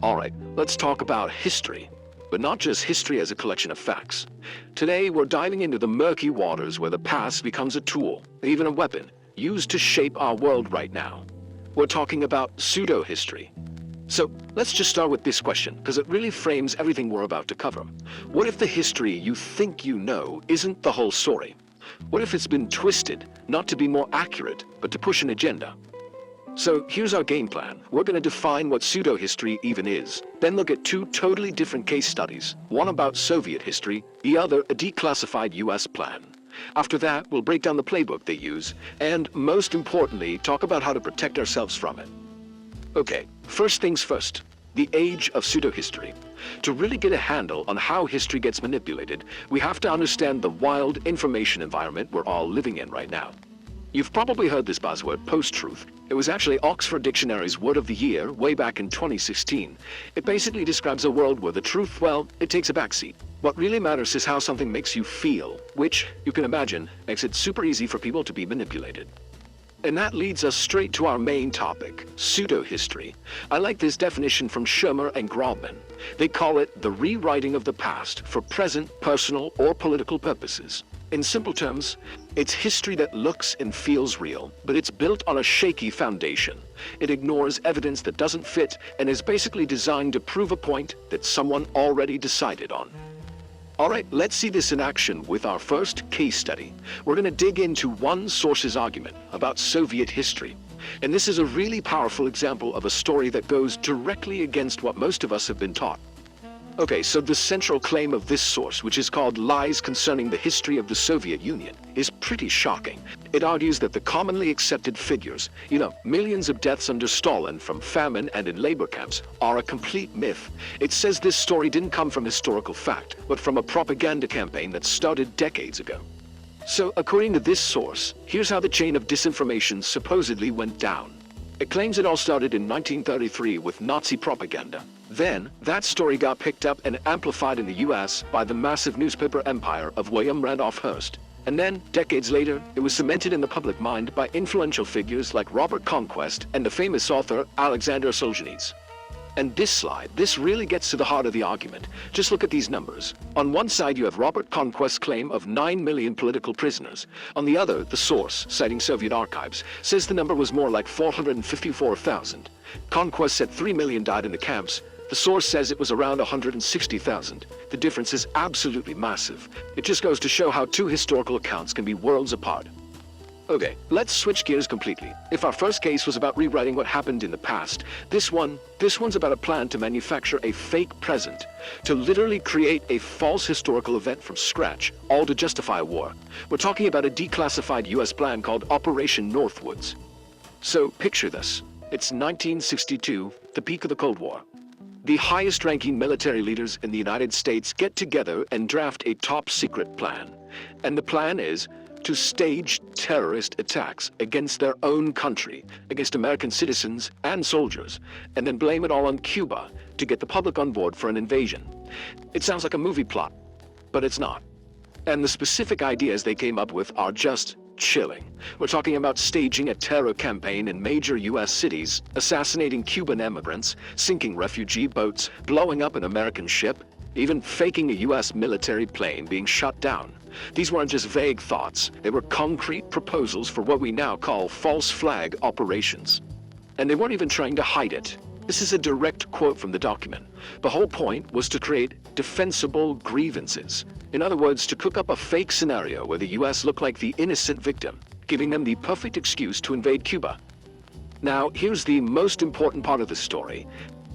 Alright, let's talk about history. But not just history as a collection of facts. Today, we're diving into the murky waters where the past becomes a tool, even a weapon, used to shape our world right now. We're talking about pseudo-history. So, let's just start with this question, because it really frames everything we're about to cover. What if the history you think you know isn't the whole story? What if it's been twisted, not to be more accurate, but to push an agenda? So here's our game plan. We're going to define what pseudo-history even is, then look at two totally different case studies, one about Soviet history, the other a declassified US plan. After that, we'll break down the playbook they use, and most importantly, talk about how to protect ourselves from it. Okay, first things first, the age of pseudo-history. To really get a handle on how history gets manipulated, we have to understand the wild information environment we're all living in right now. You've probably heard this buzzword, post-truth. It was actually Oxford Dictionary's word of the year way back in 2016. It basically describes a world where the truth, well, it takes a backseat. What really matters is how something makes you feel, which, you can imagine, makes it super easy for people to be manipulated. And that leads us straight to our main topic, pseudo-history. I like this definition from Schirmer and Grauman. They call it the rewriting of the past for present, personal, or political purposes. In simple terms, it's history that looks and feels real, but it's built on a shaky foundation. It ignores evidence that doesn't fit and is basically designed to prove a point that someone already decided on. Alright, let's see this in action with our first case study. We're going to dig into one source's argument about Soviet history. And this is a really powerful example of a story that goes directly against what most of us have been taught. Okay, so the central claim of this source, which is called Lies Concerning the History of the Soviet Union, is pretty shocking. It argues that the commonly accepted figures, millions of deaths under Stalin from famine and in labor camps, are a complete myth. It says this story didn't come from historical fact, but from a propaganda campaign that started decades ago. So, according to this source, here's how the chain of disinformation supposedly went down. It claims it all started in 1933 with Nazi propaganda. Then, that story got picked up and amplified in the US by the massive newspaper empire of William Randolph Hearst. And then, decades later, it was cemented in the public mind by influential figures like Robert Conquest and the famous author Alexander Solzhenitsyn. And this really gets to the heart of the argument. Just look at these numbers. On one side, you have Robert Conquest's claim of 9 million political prisoners. On the other, the source, citing Soviet archives, says the number was more like 454,000. Conquest said 3 million died in the camps. The source says it was around 160,000. The difference is absolutely massive. It just goes to show how two historical accounts can be worlds apart. Okay, let's switch gears completely. If our first case was about rewriting what happened in the past, this one's about a plan to manufacture a fake present, to literally create a false historical event from scratch, all to justify a war. We're talking about a declassified US plan called Operation Northwoods. So picture this. It's 1962, the peak of the Cold War. The highest-ranking military leaders in the United States get together and draft a top-secret plan. And the plan is to stage terrorist attacks against their own country, against American citizens and soldiers, and then blame it all on Cuba to get the public on board for an invasion. It sounds like a movie plot, but it's not. And the specific ideas they came up with are just chilling. We're talking about staging a terror campaign in major US cities, assassinating Cuban immigrants, sinking refugee boats, blowing up an American ship, even faking a US military plane being shot down. These weren't just vague thoughts, they were concrete proposals for what we now call false flag operations. And they weren't even trying to hide it. This is a direct quote from the document. The whole point was to create defensible grievances. In other words, to cook up a fake scenario where the US looked like the innocent victim, giving them the perfect excuse to invade Cuba. Now, here's the most important part of the story.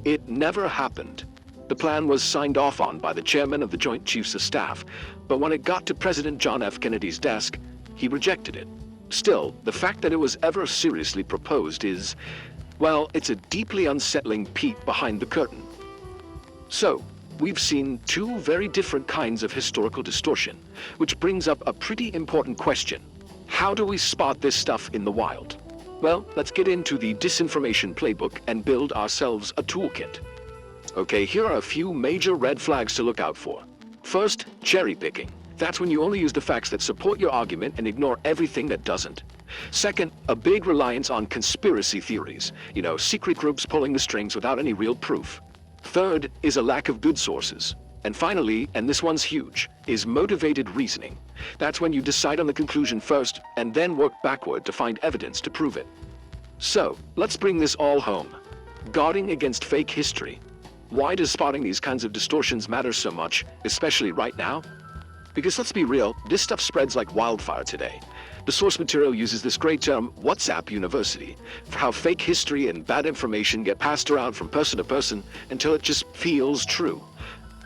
It never happened. The plan was signed off on by the chairman of the Joint Chiefs of Staff, but when it got to President John F. Kennedy's desk, he rejected it. Still, the fact that it was ever seriously proposed is, well, it's a deeply unsettling peek behind the curtain. So, we've seen two very different kinds of historical distortion, which brings up a pretty important question. How do we spot this stuff in the wild? Well, let's get into the disinformation playbook and build ourselves a toolkit. Okay, here are a few major red flags to look out for. First, cherry picking. That's when you only use the facts that support your argument and ignore everything that doesn't. Second, a big reliance on conspiracy theories. Secret groups pulling the strings without any real proof. Third is a lack of good sources. And finally, and this one's huge, is motivated reasoning. That's when you decide on the conclusion first and then work backward to find evidence to prove it. So, let's bring this all home. Guarding against fake history. Why does spotting these kinds of distortions matter so much, especially right now? Because let's be real, this stuff spreads like wildfire today. The source material uses this great term, WhatsApp University, for how fake history and bad information get passed around from person to person until it just feels true.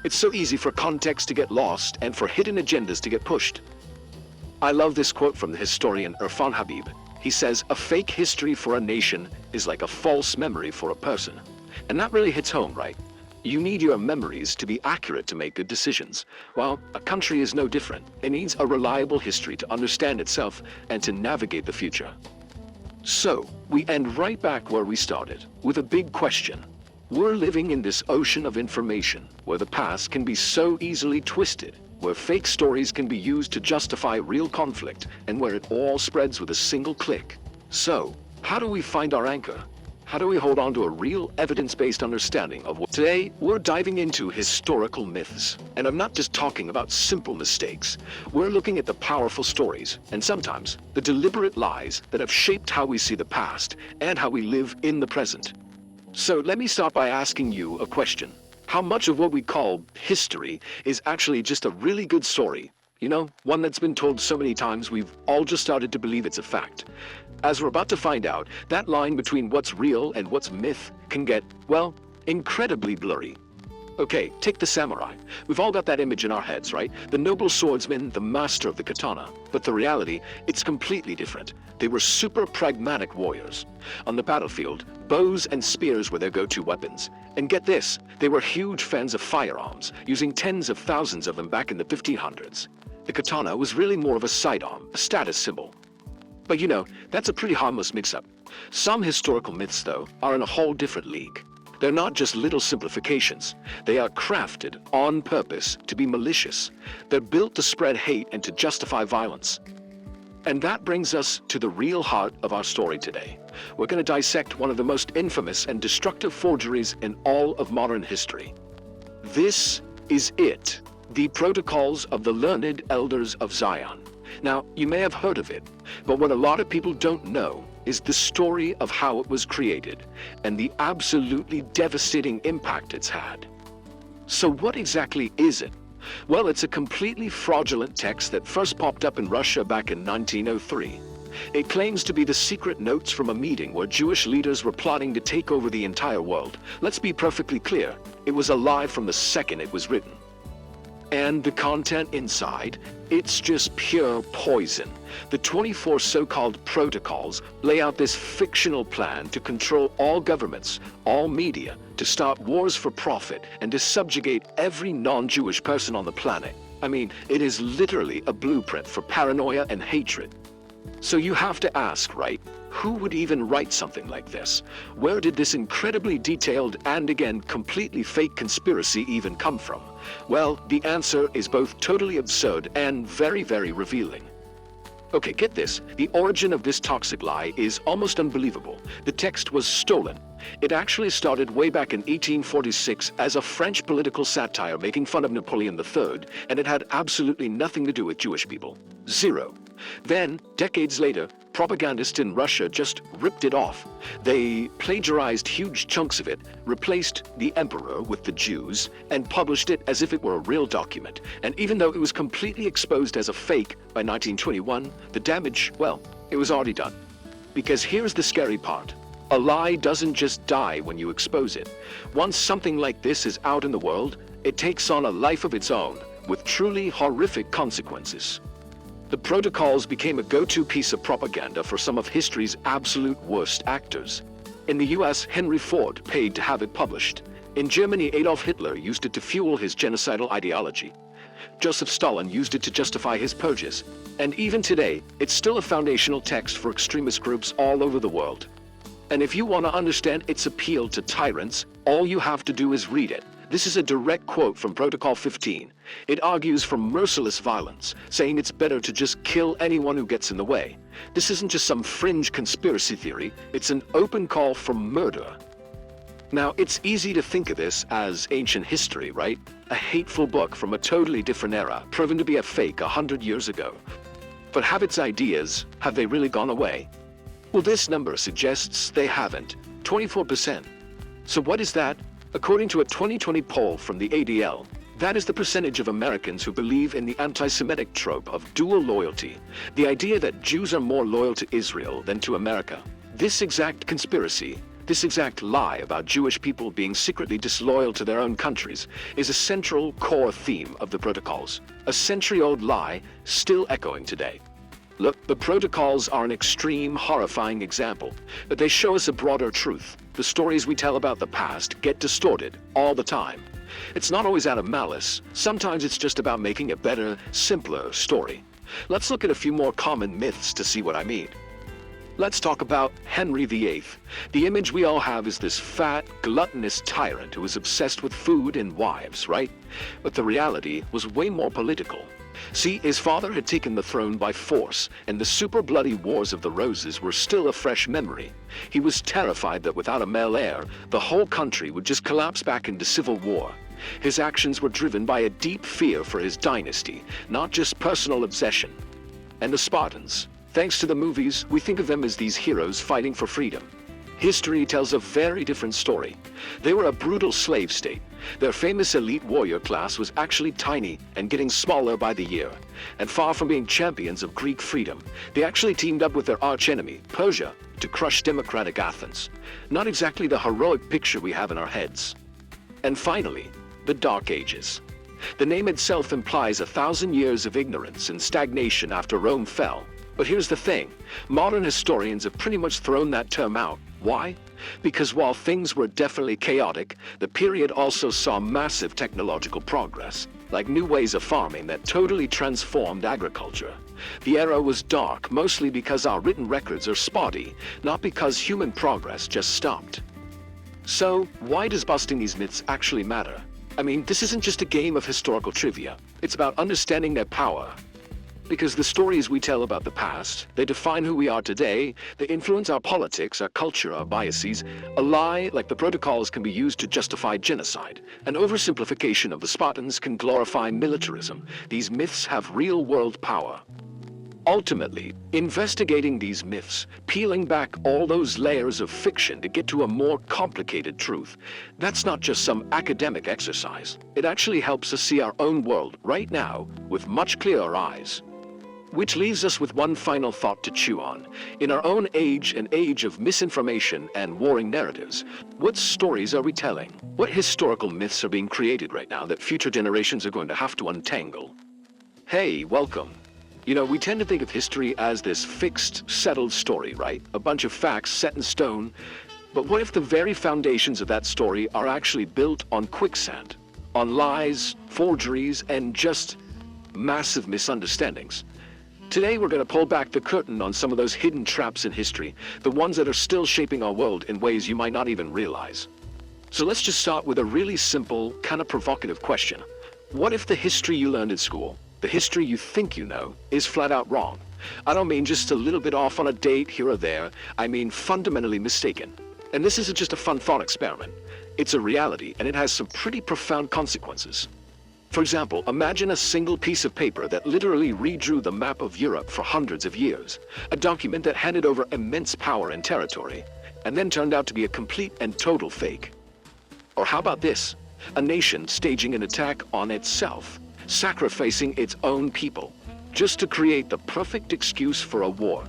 It's so easy for context to get lost and for hidden agendas to get pushed. I love this quote from the historian Irfan Habib. He says, "A fake history for a nation is like a false memory for a person." And that really hits home, right? You need your memories to be accurate to make good decisions. Well, a country is no different. It needs a reliable history to understand itself and to navigate the future. So, we end right back where we started, with a big question. We're living in this ocean of information, where the past can be so easily twisted, where fake stories can be used to justify real conflict, and where it all spreads with a single click. So, how do we find our anchor? How do we hold on to a real evidence-based understanding of what... Today, we're diving into historical myths. And I'm not just talking about simple mistakes. We're looking at the powerful stories, and sometimes the deliberate lies that have shaped how we see the past and how we live in the present. So let me start by asking you a question. How much of what we call history is actually just a really good story? You know, one that's been told so many times we've all just started to believe it's a fact. As we're about to find out, that line between what's real and what's myth can get, well, incredibly blurry. Okay, take the samurai. We've all got that image in our heads, right? The noble swordsman, the master of the katana. But the reality, it's completely different. They were super pragmatic warriors. On the battlefield, bows and spears were their go-to weapons. And get this, they were huge fans of firearms, using tens of thousands of them back in the 1500s. The katana was really more of a sidearm, a status symbol. But you know, that's a pretty harmless mix-up. Some historical myths, though, are in a whole different league. They're not just little simplifications. They are crafted on purpose to be malicious. They're built to spread hate and to justify violence. And that brings us to the real heart of our story today. We're going to dissect one of the most infamous and destructive forgeries in all of modern history. This is it, the Protocols of the Learned Elders of Zion. Now, you may have heard of it, but what a lot of people don't know is the story of how it was created and the absolutely devastating impact it's had. So what exactly is it? Well, it's a completely fraudulent text that first popped up in Russia back in 1903. It claims to be the secret notes from a meeting where Jewish leaders were plotting to take over the entire world. Let's be perfectly clear, it was a lie from the second it was written. And the content inside, it's just pure poison. The 24 so-called protocols lay out this fictional plan to control all governments, all media, to start wars for profit, and to subjugate every non-Jewish person on the planet. I mean, it is literally a blueprint for paranoia and hatred. So you have to ask, right? Who would even write something like this? Where did this incredibly detailed and again completely fake conspiracy even come from? Well, the answer is both totally absurd and very, very revealing. Okay, get this. The origin of this toxic lie is almost unbelievable. The text was stolen. It actually started way back in 1846 as a French political satire making fun of Napoleon III, and it had absolutely nothing to do with Jewish people. Zero. Then, decades later, propagandists in Russia just ripped it off. They plagiarized huge chunks of it, replaced the emperor with the Jews, and published it as if it were a real document. And even though it was completely exposed as a fake by 1921, the damage, well, it was already done. Because here's the scary part. A lie doesn't just die when you expose it. Once something like this is out in the world, it takes on a life of its own, with truly horrific consequences. The protocols became a go-to piece of propaganda for some of history's absolute worst actors. In the US, Henry Ford paid to have it published. In Germany, Adolf Hitler used it to fuel his genocidal ideology. Joseph Stalin used it to justify his purges. And even today, it's still a foundational text for extremist groups all over the world. And if you want to understand its appeal to tyrants, all you have to do is read it. This is a direct quote from Protocol 15. It argues for merciless violence, saying it's better to just kill anyone who gets in the way. This isn't just some fringe conspiracy theory, it's an open call for murder. Now, it's easy to think of this as ancient history, right? A hateful book from a totally different era, proven to be a fake 100 years ago. But have its ideas, have they really gone away? Well, this number suggests they haven't, 24%. So what is that? According to a 2020 poll from the ADL, that is the percentage of Americans who believe in the antisemitic trope of dual loyalty, the idea that Jews are more loyal to Israel than to America. This exact conspiracy, this exact lie about Jewish people being secretly disloyal to their own countries is a central core theme of the protocols, a century-old lie still echoing today. Look, the protocols are an extreme, horrifying example, but they show us a broader truth. The stories we tell about the past get distorted all the time. It's not always out of malice. Sometimes it's just about making a better, simpler story. Let's look at a few more common myths to see what I mean. Let's talk about Henry VIII. The image we all have is this fat, gluttonous tyrant who was obsessed with food and wives, right? But the reality was way more political. See, his father had taken the throne by force, and the super bloody Wars of the Roses were still a fresh memory. He was terrified that without a male heir, the whole country would just collapse back into civil war. His actions were driven by a deep fear for his dynasty, not just personal obsession. And the Spartans. Thanks to the movies, we think of them as these heroes fighting for freedom. History tells a very different story. They were a brutal slave state. Their famous elite warrior class was actually tiny and getting smaller by the year. And far from being champions of Greek freedom, they actually teamed up with their archenemy, Persia, to crush democratic Athens. Not exactly the heroic picture we have in our heads. And finally, the Dark Ages. The name itself implies 1,000 years of ignorance and stagnation after Rome fell. But here's the thing, modern historians have pretty much thrown that term out. Why? Because while things were definitely chaotic, the period also saw massive technological progress, like new ways of farming that totally transformed agriculture. The era was dark, mostly because our written records are spotty, not because human progress just stopped. So, why does busting these myths actually matter? I mean, this isn't just a game of historical trivia. It's about understanding their power. Because the stories we tell about the past, they define who we are today, they influence our politics, our culture, our biases. A lie, like the protocols, can be used to justify genocide. An oversimplification of the Spartans can glorify militarism. These myths have real-world power. Ultimately, investigating these myths, peeling back all those layers of fiction to get to a more complicated truth, that's not just some academic exercise. It actually helps us see our own world right now with much clearer eyes. Which leaves us with one final thought to chew on. In our own age, an age of misinformation and warring narratives, what stories are we telling? What historical myths are being created right now that future generations are going to have to untangle? Hey, welcome. You know, we tend to think of history as this fixed, settled story, right? A bunch of facts set in stone. But what if the very foundations of that story are actually built on quicksand? On lies, forgeries, and just massive misunderstandings? Today we're going to pull back the curtain on some of those hidden traps in history, the ones that are still shaping our world in ways you might not even realize. So let's just start with a really simple, kind of provocative question. What if the history you learned in school, the history you think you know, is flat out wrong? I don't mean just a little bit off on a date here or there, I mean fundamentally mistaken. And this isn't just a fun thought experiment. It's a reality, and it has some pretty profound consequences. For example, imagine a single piece of paper that literally redrew the map of Europe for hundreds of years, a document that handed over immense power and territory, and then turned out to be a complete and total fake. Or how about this? A nation staging an attack on itself, sacrificing its own people, just to create the perfect excuse for a war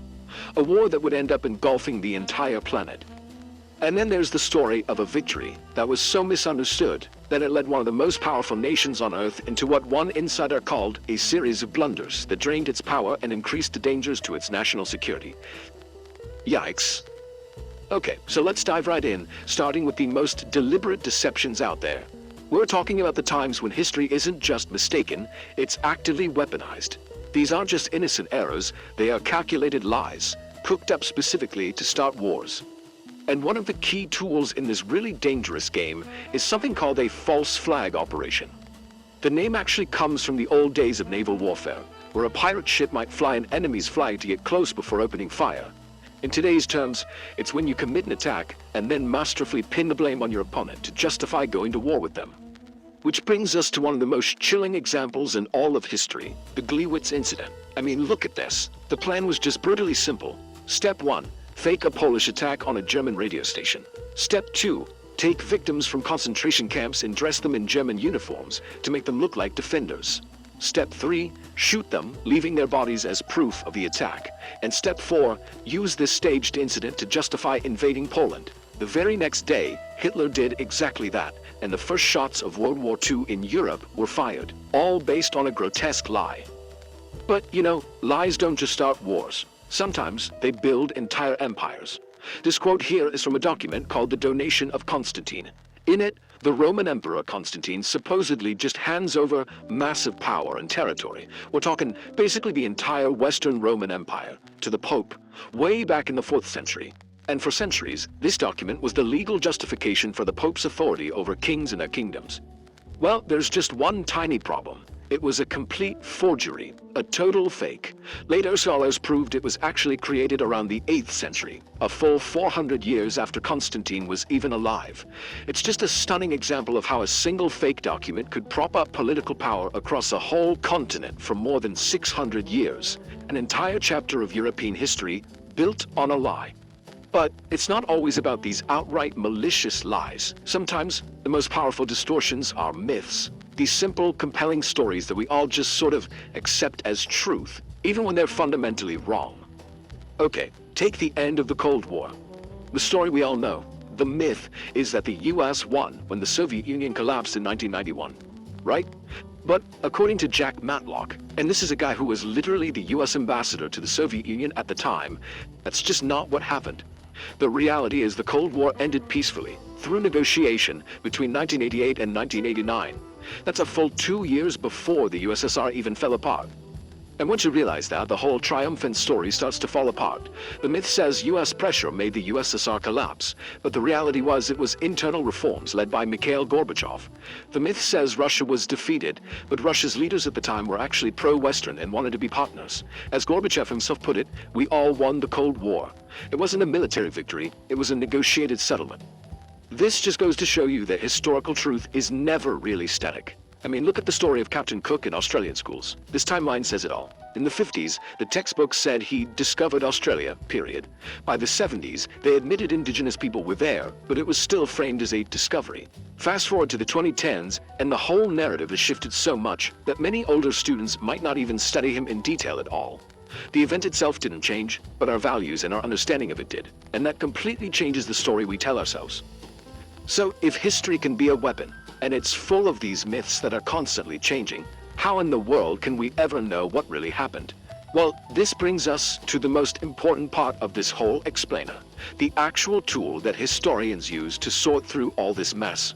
that would end up engulfing the entire planet. And then there's the story of a victory that was so misunderstood that it led one of the most powerful nations on Earth into what one insider called a series of blunders that drained its power and increased the dangers to its national security. Yikes. Okay, so let's dive right in, starting with the most deliberate deceptions out there. We're talking about the times when history isn't just mistaken, it's actively weaponized. These aren't just innocent errors, they are calculated lies, cooked up specifically to start wars. And one of the key tools in this really dangerous game is something called a false flag operation. The name actually comes from the old days of naval warfare, where a pirate ship might fly an enemy's flag to get close before opening fire. In today's terms, it's when you commit an attack and then masterfully pin the blame on your opponent to justify going to war with them. Which brings us to one of the most chilling examples in all of history, the Gleiwitz incident. I mean, look at this. The plan was just brutally simple. Step 1, fake a Polish attack on a German radio station. Step 2, take victims from concentration camps and dress them in German uniforms to make them look like defenders. Step 3, shoot them, leaving their bodies as proof of the attack. And Step 4, use this staged incident to justify invading Poland. The very next day, Hitler did exactly that, and the first shots of World War II in Europe were fired, all based on a grotesque lie. But, you know, lies don't just start wars. Sometimes they build entire empires. This quote here is from a document called the Donation of Constantine. In it, the Roman Emperor Constantine supposedly just hands over massive power and territory. We're talking basically the entire Western Roman Empire to the Pope, way back in the 4th century. And for centuries, this document was the legal justification for the Pope's authority over kings and their kingdoms. Well, there's just one tiny problem. It was a complete forgery, a total fake. Later scholars proved it was actually created around the 8th century, a full 400 years after Constantine was even alive. It's just a stunning example of how a single fake document could prop up political power across a whole continent for more than 600 years. An entire chapter of European history built on a lie. But it's not always about these outright malicious lies. Sometimes the most powerful distortions are myths. These simple, compelling stories that we all just sort of accept as truth, even when they're fundamentally wrong. Okay, take the end of the Cold War. The story we all know. The myth is that the US won when the Soviet Union collapsed in 1991, right? But according to Jack Matlock, and this is a guy who was literally the US ambassador to the Soviet Union at the time, that's just not what happened. The reality is the Cold War ended peacefully, through negotiation between 1988 and 1989. That's a full 2 years before the USSR even fell apart. And once you realize that, the whole triumphant story starts to fall apart. The myth says US pressure made the USSR collapse, but the reality was it was internal reforms led by Mikhail Gorbachev. The myth says Russia was defeated, but Russia's leaders at the time were actually pro-Western and wanted to be partners. As Gorbachev himself put it, we all won the Cold War. It wasn't a military victory, it was a negotiated settlement. This just goes to show you that historical truth is never really static. I mean, look at the story of Captain Cook in Australian schools. This timeline says it all. In the 50s, the textbook said he discovered Australia, period. By the 70s, they admitted indigenous people were there, but it was still framed as a discovery. Fast forward to the 2010s, and the whole narrative has shifted so much that many older students might not even study him in detail at all. The event itself didn't change, but our values and our understanding of it did. And that completely changes the story we tell ourselves. So, if history can be a weapon, and it's full of these myths that are constantly changing, how in the world can we ever know what really happened? Well, this brings us to the most important part of this whole explainer, the actual tool that historians use to sort through all this mess.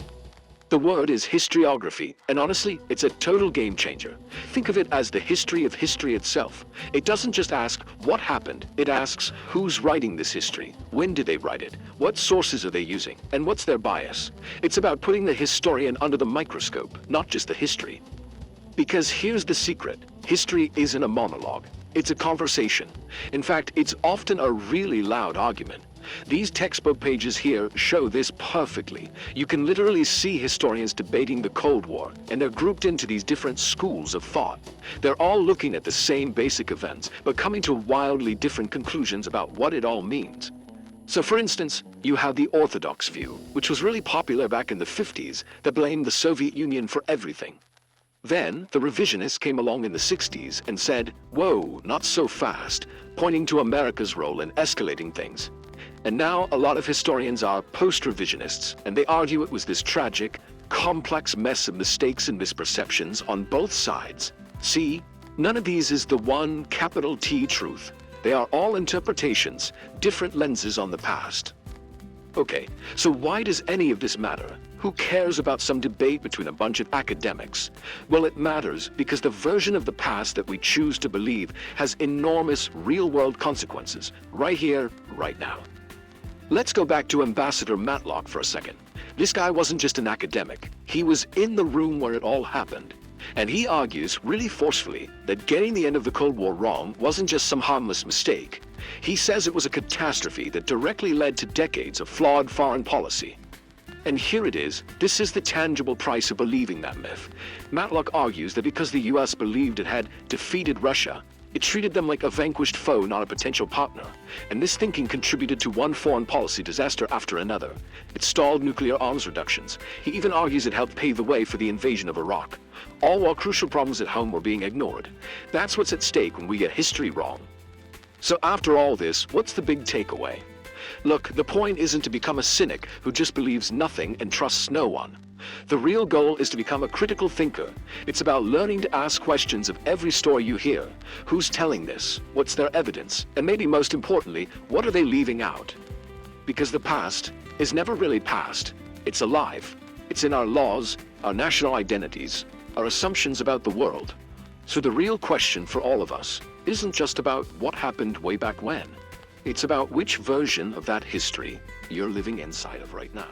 The word is historiography, and honestly, it's a total game changer. Think of it as the history of history itself. It doesn't just ask what happened, it asks who's writing this history, when did they write it, what sources are they using, and what's their bias. It's about putting the historian under the microscope, not just the history. Because here's the secret, history isn't a monologue, it's a conversation. In fact, it's often a really loud argument. These textbook pages here show this perfectly. You can literally see historians debating the Cold War, and they're grouped into these different schools of thought. They're all looking at the same basic events, but coming to wildly different conclusions about what it all means. So for instance, you have the Orthodox view, which was really popular back in the 50s, that blamed the Soviet Union for everything. Then, the revisionists came along in the 60s and said, "Whoa, not so fast," pointing to America's role in escalating things. And now a lot of historians are post-revisionists, and they argue it was this tragic, complex mess of mistakes and misperceptions on both sides. See, none of these is the one capital T truth. They are all interpretations, different lenses on the past. Okay, so why does any of this matter? Who cares about some debate between a bunch of academics? Well, it matters because the version of the past that we choose to believe has enormous real-world consequences, right here, right now. Let's go back to Ambassador Matlock for a second. This guy wasn't just an academic. He was in the room where it all happened. And he argues really forcefully that getting the end of the Cold War wrong wasn't just some harmless mistake. He says it was a catastrophe that directly led to decades of flawed foreign policy. And here it is. This is the tangible price of believing that myth. Matlock argues that because the US believed it had defeated Russia, it treated them like a vanquished foe, not a potential partner. And this thinking contributed to one foreign policy disaster after another. It stalled nuclear arms reductions. He even argues it helped pave the way for the invasion of Iraq. All while crucial problems at home were being ignored. That's what's at stake when we get history wrong. So after all this, what's the big takeaway? Look, the point isn't to become a cynic who just believes nothing and trusts no one. The real goal is to become a critical thinker. It's about learning to ask questions of every story you hear. Who's telling this? What's their evidence? And maybe most importantly, what are they leaving out? Because the past is never really past. It's alive. It's in our laws, our national identities, our assumptions about the world. So the real question for all of us isn't just about what happened way back when. It's about which version of that history you're living inside of right now.